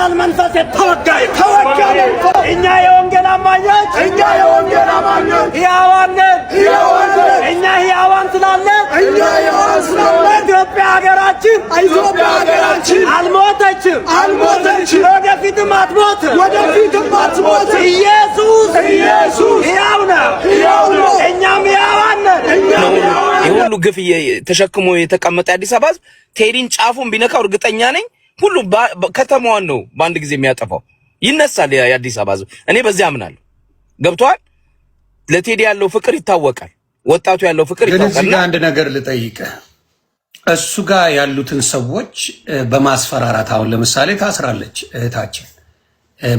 በኃያል መንፈስ የተወጋይ እኛ የወንጌል አማኞች ሕያዋን ነን እኛ ሕያዋን ስላለን ኢትዮጵያ ሀገራችን አልሞተችም ወደፊትም አትሞትም ኢየሱስ ሕያው ነው እኛም ሕያዋን ነን የሁሉ ግፍ ተሸክሞ የተቀመጠ አዲስ አበባ ሕዝብ ቴዲን ጫፉን ቢነካው እርግጠኛ ነኝ ሁሉ ከተማዋን ነው በአንድ ጊዜ የሚያጠፋው ይነሳል የአዲስ አበባ ሕዝብ እኔ በዚህ አምናለሁ ገብቷል ለቴዲ ያለው ፍቅር ይታወቃል ወጣቱ ያለው ፍቅር ይታወቃል እዚህ ጋር አንድ ነገር ልጠይቅህ እሱ ጋር ያሉትን ሰዎች በማስፈራራት አሁን ለምሳሌ ታስራለች እህታችን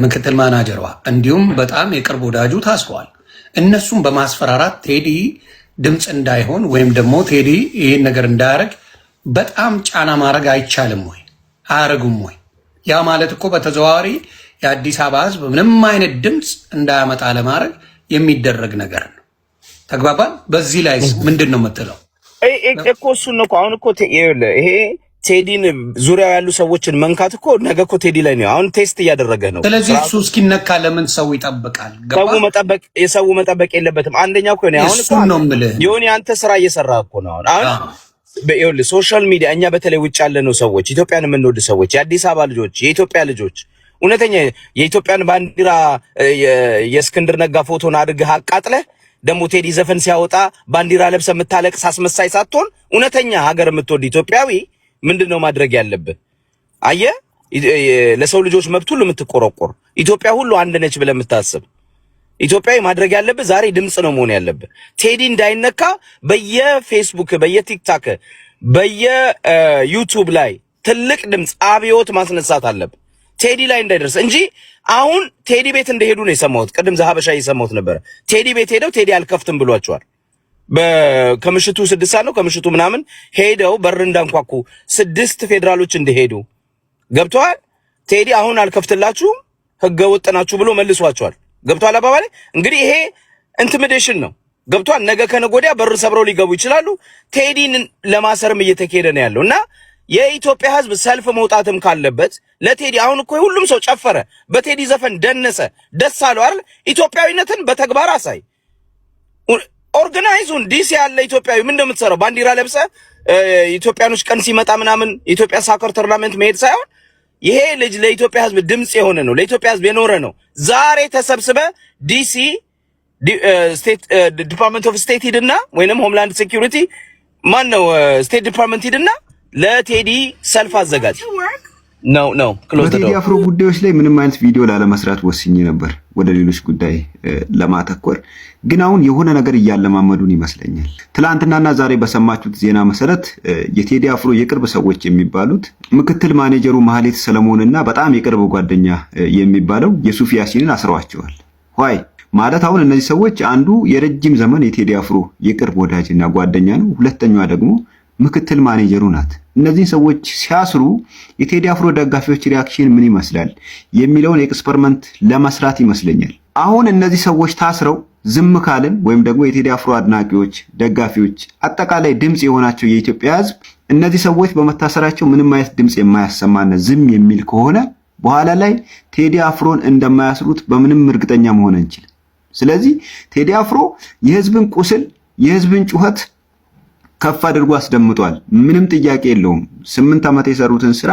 ምክትል ማናጀሯ እንዲሁም በጣም የቅርብ ወዳጁ ታስሯል እነሱም በማስፈራራት ቴዲ ድምጽ እንዳይሆን ወይም ደግሞ ቴዲ ይሄን ነገር እንዳያረግ በጣም ጫና ማድረግ አይቻልም ወይ አያረጉም ወይ ያ ማለት እኮ በተዘዋዋሪ የአዲስ አበባ ሕዝብ ምንም አይነት ድምጽ እንዳያመጣ ለማድረግ የሚደረግ ነገር ነው ተግባባን በዚህ ላይ ምንድን ነው የምትለው እኮ እሱን ነው አሁን እኮ ይሄ ቴዲን ዙሪያው ያሉ ሰዎችን መንካት እኮ ነገ እኮ ቴዲ ላይ ነው አሁን ቴስት እያደረገ ነው ስለዚህ እሱ እስኪነካ ለምን ሰው ይጠብቃል ሰው መጠበቅ የለበትም አንደኛው እኮ ነው አሁን እኮ የሆነ አንተ ስራ እየሰራ እኮ ነው አሁን በይኸውልህ ሶሻል ሚዲያ እኛ በተለይ ውጭ ያለነው ሰዎች ኢትዮጵያን የምንወድ ሰዎች የአዲስ አበባ ልጆች የኢትዮጵያ ልጆች እውነተኛ የኢትዮጵያን ባንዲራ የእስክንድር ነጋ ፎቶን አድርገህ አቃጥለህ ደሞ ቴዲ ዘፈን ሲያወጣ ባንዲራ ለብሰህ የምታለቅስ አስመሳይ ሳትሆን እውነተኛ ሀገር የምትወድ ኢትዮጵያዊ ምንድነው ማድረግ ያለብህ አየህ ለሰው ልጆች መብት ሁሉ የምትቆረቆር ኢትዮጵያ ሁሉ አንድ ነች ብለህ የምታስብ ኢትዮጵያዊ ማድረግ ያለብህ ዛሬ ድምጽ ነው መሆን ያለብህ ቴዲ እንዳይነካ በየፌስቡክ በየቲክታክ በየዩቲዩብ ላይ ትልቅ ድምጽ አብዮት ማስነሳት አለብህ ቴዲ ላይ እንዳይደርስ እንጂ አሁን ቴዲ ቤት እንደሄዱ ነው የሰማሁት ቅድም ዘሀበሻ የሰማሁት ነበር ቴዲ ቤት ሄደው ቴዲ አልከፍትም ብሏቸዋል ከምሽቱ 6 ሰዓት ነው ከምሽቱ ምናምን ሄደው በር እንዳንኳኩ 6 ፌደራሎች እንደሄዱ ገብቷል ቴዲ አሁን አልከፍትላችሁም ህገ ወጥ ናችሁ ብሎ መልሷቸዋል ገብቷል አባባሌ እንግዲህ ይሄ ኢንቲሚዴሽን ነው ገብቷል ነገ ከነጎዲያ በር ሰብረው ሊገቡ ይችላሉ ቴዲን ለማሰርም እየተካሄደ ነው ያለውና የኢትዮጵያ ህዝብ ሰልፍ መውጣትም ካለበት ለቴዲ አሁን እኮ ሁሉም ሰው ጨፈረ በቴዲ ዘፈን ደነሰ ደስ አለው አይደል ኢትዮጵያዊነትን በተግባር አሳይ ኦርጋናይዙን ዲሲ ያለ ኢትዮጵያዊ ምን እንደምትሰራው ባንዲራ ለብሰ ኢትዮጵያኖች ቀን ሲመጣ ምናምን ኢትዮጵያ ሳከር ቶርናመንት መሄድ ሳይሆን ይሄ ልጅ ለኢትዮጵያ ህዝብ ድምጽ የሆነ ነው ለኢትዮጵያ ህዝብ የኖረ ነው ዛሬ ተሰብስበ ዲሲ ስቴት ዲፓርትመንት ኦፍ ስቴት ሂድና ወይንም ሆምላንድ ሴኩሪቲ ማን ነው ስቴት ዲፓርትመንት ሂድና ለቴዲ ሰልፍ አዘጋጅ ነው በቴዲ አፍሮ ጉዳዮች ላይ ምንም አይነት ቪዲዮ ላለመስራት ወስኜ ነበር ወደ ሌሎች ጉዳይ ለማተኮር ግን አሁን የሆነ ነገር እያለማመዱን ይመስለኛል ትላንትናና ዛሬ በሰማችሁት ዜና መሰረት የቴዲ አፍሮ የቅርብ ሰዎች የሚባሉት ምክትል ማኔጀሩ ማህሌት ሰለሞንና በጣም የቅርብ ጓደኛ የሚባለው የሱፍ ያሲንን አስረዋቸዋል ዋይ ማለት አሁን እነዚህ ሰዎች አንዱ የረጅም ዘመን የቴዲ አፍሮ የቅርብ ወዳጅና ጓደኛ ነው ሁለተኛዋ ደግሞ ምክትል ማኔጀሩ ናት እነዚህ ሰዎች ሲያስሩ የቴዲ አፍሮ ደጋፊዎች ሪአክሽን ምን ይመስላል የሚለውን ኤክስፐሪመንት ለመስራት ይመስለኛል አሁን እነዚህ ሰዎች ታስረው ዝም ካልን ወይም ደግሞ የቴዲ አፍሮ አድናቂዎች ደጋፊዎች አጠቃላይ ድምጽ የሆናቸው የኢትዮጵያ ህዝብ እነዚህ ሰዎች በመታሰራቸው ምንም አይነት ድምጽ የማያሰማና ዝም የሚል ከሆነ በኋላ ላይ ቴዲ አፍሮን እንደማያስሩት በምንም እርግጠኛ መሆን እንችላለን ስለዚህ ቴዲ አፍሮ የህዝብን ቁስል የህዝብን ጩኸት ከፍ አድርጎ አስደምጧል ምንም ጥያቄ የለውም 8 ዓመት የሰሩትን ስራ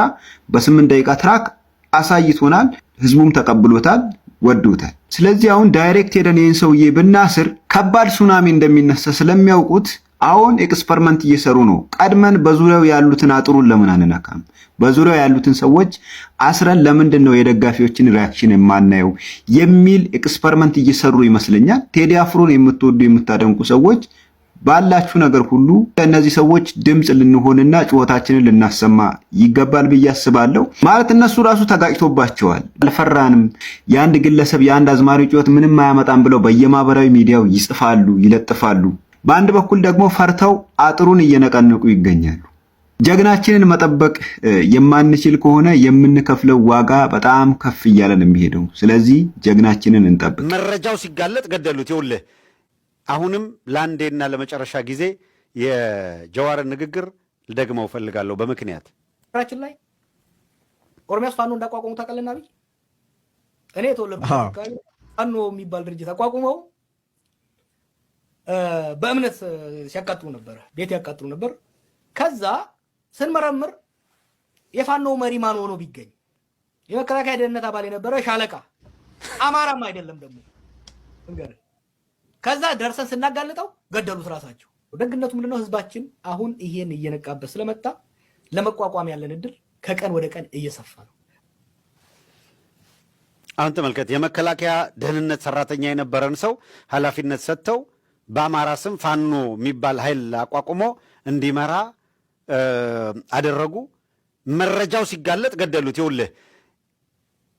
በ8 ደቂቃ ትራክ አሳይቶናል ህዝቡም ተቀብሎታል ወዶታል ስለዚህ አሁን ዳይሬክት ሄደን ይሄን ሰውዬ ብናስር ከባድ ሱናሚ እንደሚነሳ ስለሚያውቁት አሁን ኤክስፐሪመንት እየሰሩ ነው ቀድመን በዙሪያው ያሉትን አጥሩን ለምን አንነካም በዙሪያው ያሉትን ሰዎች አስረን ለምንድን ነው የደጋፊዎችን ሪአክሽን የማናየው የሚል ኤክስፐሪመንት እየሰሩ ይመስለኛል ቴዲ አፍሮን የምትወዱ የምታደንቁ ሰዎች ባላችሁ ነገር ሁሉ እነዚህ ሰዎች ድምጽ ልንሆንና ጩኸታችንን ልናሰማ ይገባል ብዬ አስባለሁ ማለት እነሱ ራሱ ተጋጭቶባቸዋል አልፈራንም የአንድ ግለሰብ የአንድ አዝማሪ ጩኸት ምንም አያመጣም ብለው በየማህበራዊ ሚዲያው ይጽፋሉ ይለጥፋሉ በአንድ በኩል ደግሞ ፈርተው አጥሩን እየነቀነቁ ይገኛሉ ጀግናችንን መጠበቅ የማንችል ከሆነ የምንከፍለው ዋጋ በጣም ከፍ እያለ ነው የሚሄደው ስለዚህ ጀግናችንን እንጠብቅ መረጃው ሲጋለጥ ገደሉት ይውልህ አሁንም ላንዴና ለመጨረሻ ጊዜ የጀዋርን ንግግር ልደግመው ፈልጋለሁ በምክንያት ራችን ላይ ኦሮሚያስ ፋኖ እንዳቋቋሙ ታውቃለህ አብይ? እኔ የተወለድኩት አካባቢ ፋኖ የሚባል ድርጅት አቋቁመው በእምነት ሲያቃጥሉ ነበር፣ ቤት ያቃጥሉ ነበር። ከዛ ስንመረምር የፋኖ መሪ ማን ሆኖ ቢገኝ የመከላከያ ደህንነት አባል የነበረ ሻለቃ አማራም አይደለም ደግሞ እንግዲህ ከዛ ደርሰን ስናጋልጠው ገደሉት ራሳቸው። ደግነቱ ምንድነው? ህዝባችን አሁን ይሄን እየነቃበት ስለመጣ ለመቋቋም ያለን እድል ከቀን ወደ ቀን እየሰፋ ነው። አሁን ተመልከት፣ የመከላከያ ደህንነት ሰራተኛ የነበረን ሰው ኃላፊነት ሰጥተው በአማራ ስም ፋኖ የሚባል ኃይል አቋቁሞ እንዲመራ አደረጉ። መረጃው ሲጋለጥ ገደሉት። ይኸውልህ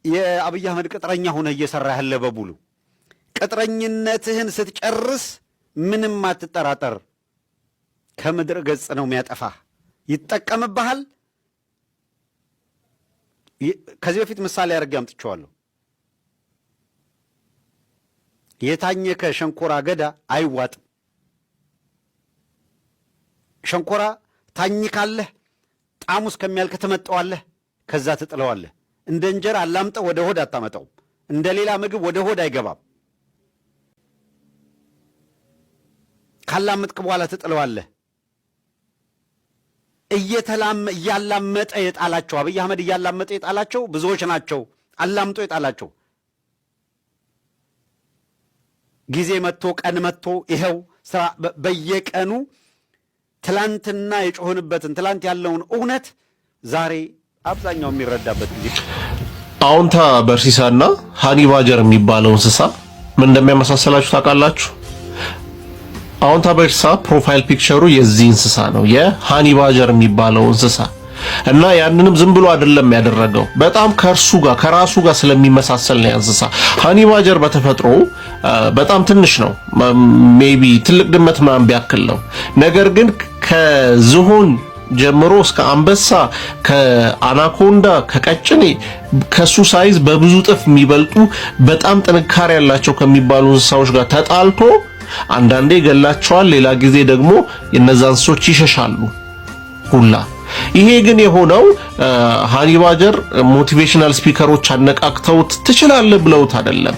የአብይ አህመድ ቅጥረኛ ሆነ እየሰራ ያለ በሙሉ ቅጥረኝነትህን ስትጨርስ ምንም አትጠራጠር፣ ከምድር ገጽ ነው የሚያጠፋ፣ ይጠቀምብሃል። ከዚህ በፊት ምሳሌ አድርጌ አምጥቼዋለሁ። የታኘከ ሸንኮራ አገዳ አይዋጥም። ሸንኮራ ታኝካለህ፣ ጣሙ እስከሚያልቅ ትመጠዋለህ፣ ከዛ ትጥለዋለህ። እንደ እንጀራ አላምጠው ወደ ሆድ አታመጣውም። እንደ ሌላ ምግብ ወደ ሆድ አይገባም። ካላመጥክ በኋላ ትጥለዋለህ። እያላመጠ የጣላቸው አብይ አህመድ እያላመጠ የጣላቸው ብዙዎች ናቸው። አላምጦ የጣላቸው ጊዜ መጥቶ ቀን መጥቶ ይኸው ስራ በየቀኑ ትላንትና የጮህንበትን ትላንት ያለውን እውነት ዛሬ አብዛኛው የሚረዳበት ጊዜ። አዎንታ በርሲሳና ሃኒ ባጀር የሚባለው እንስሳ ምን እንደሚያመሳሰላችሁ ታውቃላችሁ? አዎንታ በርሲሳ ፕሮፋይል ፒክቸሩ የዚህ እንስሳ ነው፣ የሃኒ ባጀር የሚባለው እንስሳ እና ያንንም ዝም ብሎ አይደለም ያደረገው፣ በጣም ከራሱ ጋር ስለሚመሳሰል ነው እንስሳ። ሃኒ ባጀር በተፈጥሮ በጣም ትንሽ ነው፣ ሜቢ ትልቅ ድመት ምናምን ቢያክል ነው። ነገር ግን ከዝሆን ጀምሮ እስከ አንበሳ፣ ከአናኮንዳ፣ ከቀጭኔ ከሱ ሳይዝ በብዙ ጥፍ የሚበልጡ በጣም ጥንካሬ ያላቸው ከሚባሉ እንስሳዎች ጋር ተጣልቶ አንዳንዴ ገላቸዋል፣ ሌላ ጊዜ ደግሞ የነዛን እንስሶች ይሸሻሉ ሁላ። ይሄ ግን የሆነው ሃኒ ባጀር ሞቲቬሽናል ስፒከሮች አነቃቅተውት ትችላለህ ብለውት አይደለም።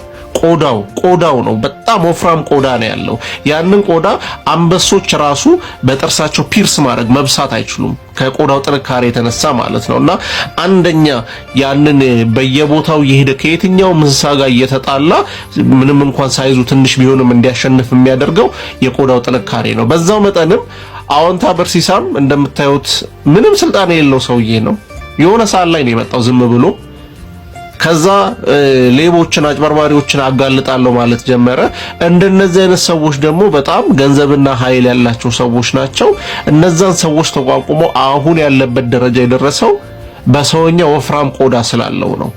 ቆዳው ነው፣ በጣም ወፍራም ቆዳ ነው ያለው። ያንን ቆዳ አንበሶች ራሱ በጥርሳቸው ፒርስ ማድረግ መብሳት አይችሉም፣ ከቆዳው ጥንካሬ የተነሳ ማለት ነውና አንደኛ ያንን በየቦታው የሄደ ከየትኛው እንስሳ ጋር እየተጣላ ምንም እንኳን ሳይዙ ትንሽ ቢሆንም እንዲያሸንፍ የሚያደርገው የቆዳው ጥንካሬ ነው። በዛው መጠንም አዎንታ በርሲሳም እንደምታዩት ምንም ስልጣን የሌለው ሰውዬ ነው። የሆነ ሰዓት ላይ ነው የመጣው ዝም ብሎ። ከዛ ሌቦችን አጭበርባሪዎችን አጋልጣለሁ ማለት ጀመረ። እንደነዚህ አይነት ሰዎች ደግሞ በጣም ገንዘብና ኃይል ያላቸው ሰዎች ናቸው። እነዛን ሰዎች ተቋቁሞ አሁን ያለበት ደረጃ የደረሰው በሰውኛ ወፍራም ቆዳ ስላለው ነው።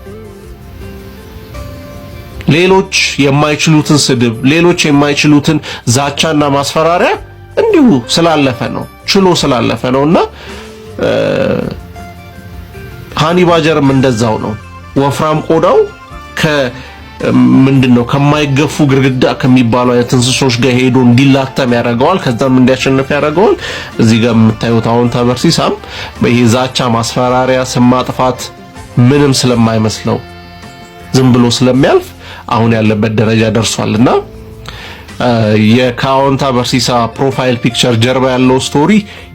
ሌሎች የማይችሉትን ስድብ፣ ሌሎች የማይችሉትን ዛቻና ማስፈራሪያ እንዲሁ ስላለፈ ነው፣ ችሎ ስላለፈ ነውና ሃኒ ባጀርም እንደዛው ነው። ወፍራም ቆዳው ምንድነው ከማይገፉ ግርግዳ ከሚባሉ አይነት እንስሶች ጋር ሄዶ እንዲላተም ያደርገዋል፣ ከዛም እንዲያሸንፍ ያደርገዋል። እዚህ ጋር የምታዩት አዎንታ በርሲሳም በይሄ ዛቻ፣ ማስፈራሪያ፣ ስም ማጥፋት ምንም ስለማይመስለው ዝም ብሎ ስለሚያልፍ አሁን ያለበት ደረጃ ደርሷልና የአዎንታ በርሲሳ ፕሮፋይል ፒክቸር ጀርባ ያለው ስቶሪ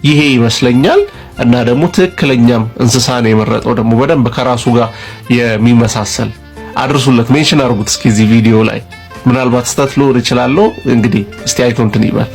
ይሄ ይመስለኛል። እና ደግሞ ትክክለኛም እንስሳ ነው የመረጠው፣ ደግሞ በደንብ ከራሱ ጋር የሚመሳሰል። አድርሱለት፣ ሜንሽን አድርጉት እስኪ እዚህ ቪዲዮ ላይ። ምናልባት ስህተት ሊሆን ይችላል እንግዲህ እስቲ አይቶ እንትን ይባል።